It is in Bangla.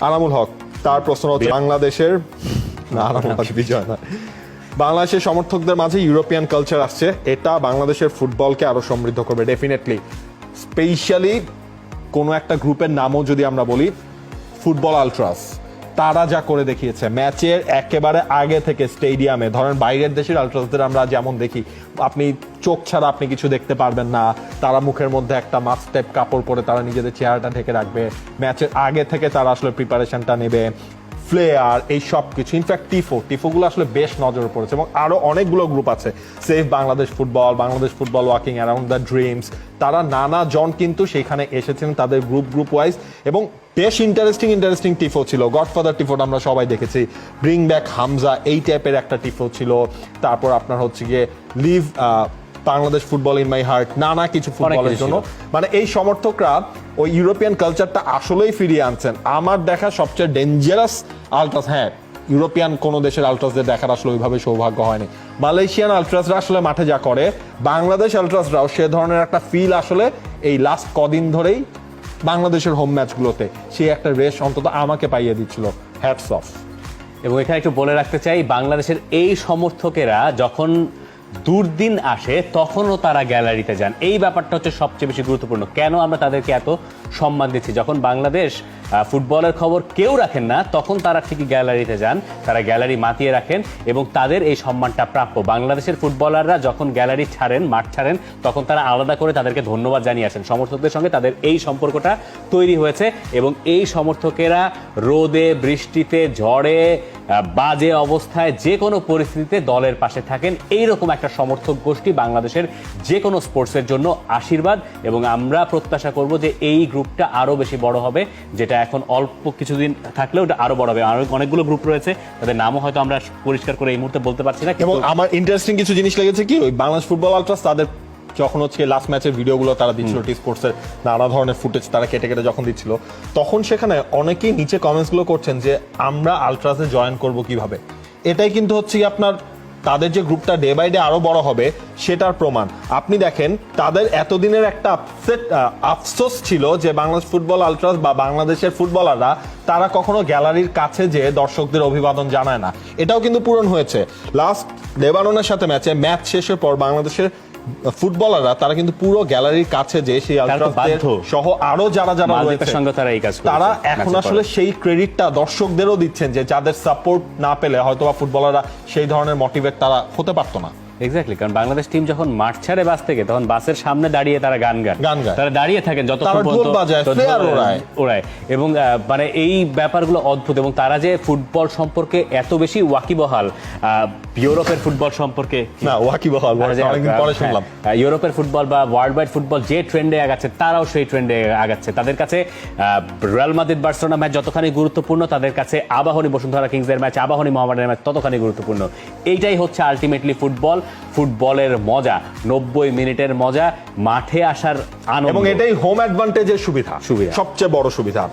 আনামুল হক, তার প্রশ্ন হচ্ছে বাংলাদেশের আনামুল হক বিজয় না, বাংলাদেশের সমর্থকদের মাঝে ইউরোপিয়ান কালচার আসছে, এটা বাংলাদেশের ফুটবলকে আরো সমৃদ্ধ করবে ডেফিনেটলি। স্পেশালি কোনো একটা গ্রুপের নামও যদি আমরা বলি, ফুটবল আলট্রাস, তারা যা করে দেখিয়েছে ম্যাচের একেবারে আগে থেকে স্টেডিয়ামে, ধরেন বাইরের দেশের আলট্রাসদের আমরা যেমন দেখি, আপনি চোখ ছাড়া আপনি কিছু দেখতে পারবেন না, তারা মুখের মধ্যে একটা মাস্ক টাইপ কাপড় পরে তারা নিজেদের চেহারাটা ঢেকে রাখবে, ম্যাচের আগে থেকে তারা আসলে প্রিপারেশনটা নেবে, ফ্লেয়ার, এই সব কিছু। ইনফ্যাক্ট টিফোগুলো আসলে বেশ নজরে পড়েছে, এবং আরো অনেকগুলো গ্রুপ আছে, save Bangladesh football walking around the dreams, তারা নানা জন কিন্তু সেখানে এসেছেন তাদের গ্রুপ ওয়াইজ, এবং বেশ ইন্টারেস্টিং টিফো ছিল। গডফাদার টিফোটা আমরা সবাই দেখেছি, ব্রিং ব্যাক হামজা, এই টাইপের একটা টিফো ছিল। তারপর আপনার হচ্ছে গিয়ে live Bangladesh football in my heart, নানা কিছু ফুটবলের জন্য, মানে এই সমর্থকরা ওই ইউরোপিয়ান কালচারটা আসলেই ফিরিয়ে আনছেন। আমার দেখা সবচেয়ে ডেঞ্জারাস আলট্রাস, হ্যাঁ ইউরোপিয়ান কোনো দেশের আলট্রাসদের দেখার আসলে ওইভাবে সৌভাগ্য হয়নি। মালয়েশিয়ান আলট্রাসরা আসলে মাঠে যা করে, বাংলাদেশ আলট্রাসরাও সে ধরনের একটা ফিল আসলে এই লাস্ট কদিন ধরেই বাংলাদেশের হোম ম্যাচগুলোতে সেই একটা রেশ অন্তত আমাকে পাইয়ে দিচ্ছিল। Hats off. এবং এখানে একটু বলে রাখতে চাই, বাংলাদেশের এই সমর্থকেরা যখন দুর্দিন আসে তখনও তারা গ্যালারিতে যান, এই ব্যাপারটা হচ্ছে সবচেয়ে বেশি গুরুত্বপূর্ণ। কেন আমরা তাদেরকে এত সম্মান দিচ্ছি? যখন বাংলাদেশ ফুটবলের খবর কেউ রাখেন না, তখন তারা ঠিকই গ্যালারিতে যান, তারা গ্যালারি মাতিয়ে রাখেন, এবং তাদের এই সম্মানটা প্রাপ্য। বাংলাদেশের ফুটবলাররা যখন গ্যালারি ছাড়েন, মাঠ ছাড়েন, তখন তারা আলাদা করে তাদেরকে ধন্যবাদ জানিয়ে আসেন। সমর্থকদের সঙ্গে তাদের এই সম্পর্কটা তৈরি হয়েছে, এবং এই সমর্থকেরা রোদে বৃষ্টিতে ঝড়ে বাজে অবস্থায় যে কোনো পরিস্থিতিতে দলের পাশে থাকেন। এইরকম একটা সমর্থক গোষ্ঠী বাংলাদেশের যে কোনো স্পোর্টসের জন্য আশীর্বাদ, এবং আমরা প্রত্যাশা করব যে এই গ্রুপটা আরো বেশি বড় হবে, যেটা এখন অল্প কিছুদিন থাকলেও ওটা আরো বড় হবে। আরো অনেকগুলো গ্রুপ রয়েছে, তাদের নামও হয়তো আমরা পরিষ্কার করে এই মুহূর্তে বলতে পারছি না। এবং আমার ইন্টারেস্টিং কিছু জিনিস লেগেছে কি, ওই বাংলাদেশ ফুটবল আলট্রাস তাদের যখন হচ্ছে লাস্ট ম্যাচের ভিডিওগুলো তারা দিচ্ছিল, টি স্পোর্টসের নানা ধরনের ফুটেজ তারা কেটে কেটে যখন দিচ্ছিল, তখন সেখানে অনেকেই নিচে কমেন্টসগুলো করছেন যে আমরা আলট্রাসে জয়েন করব কিভাবে। এটাই কিন্তু হচ্ছে কি আপনার তাদের যে গ্রুপটা ডে বাই ডে আরো বড় হবে সেটার প্রমাণ। আপনি দেখেন তাদের এতদিনের একটা আফসোস ছিল যে বাংলাদেশ ফুটবল আলট্রাস বা বাংলাদেশের ফুটবলাররা তারা কখনো গ্যালারির কাছে যে দর্শকদের অভিবাদন জানায় না, এটাও কিন্তু পূরণ হয়েছে। লাস্ট লেবাননের সাথে ম্যাচ শেষের পর বাংলাদেশের ফুটবলাররা তারা কিন্তু পুরো গ্যালারির কাছে যে সেই আলট্রাসদের সহ আরো যারা রয়েছে তারা এখন আসলে সেই ক্রেডিটটা দর্শকদেরও দিচ্ছেন, যে যাদের সাপোর্ট না পেলে হয়তোবা ফুটবলাররা সেই ধরনের মোটিভেট তারা হতে পারতো না। এক্স্যাক্টলি, কারণ বাংলাদেশ টিম যখন মাঠ ছাড়ে বাস থেকে, তখন বাসের সামনে দাঁড়িয়ে তারা গান গায়, তারা দাঁড়িয়ে থাকেন যতক্ষণ ওড়ায়, এবং মানে এই ব্যাপারগুলো অদ্ভুত। এবং তারা যে ফুটবল সম্পর্কে এত বেশি ওয়াকিবহাল, ইউরোপের ফুটবল সম্পর্কে না ওয়াকিবহাল, অনেকদিন পরে শুনলাম ইউরোপের ফুটবল বা ওয়ার্ল্ড ওয়াইড ফুটবল যে ট্রেন্ডে আগাচ্ছে, তারাও সেই ট্রেন্ডে আগাচ্ছে। তাদের কাছে রিয়াল মাদ্রিদ বার্সেলোনা ম্যাচ যতখানি গুরুত্বপূর্ণ, তাদের কাছে আবাহনী বসুন্ধরা কিংসের ম্যাচ, আবাহনী মোহামেডানের ম্যাচ ততখানি গুরুত্বপূর্ণ। এইটাই হচ্ছে আলটিমেটলি ফুটবলের মজা, 90 মিনিটের মজা, মাঠে আসার আনন্দ, এবং এটাই হোম অ্যাডভান্টেজের সুবিধা, সবচেয়ে বড় সুবিধা।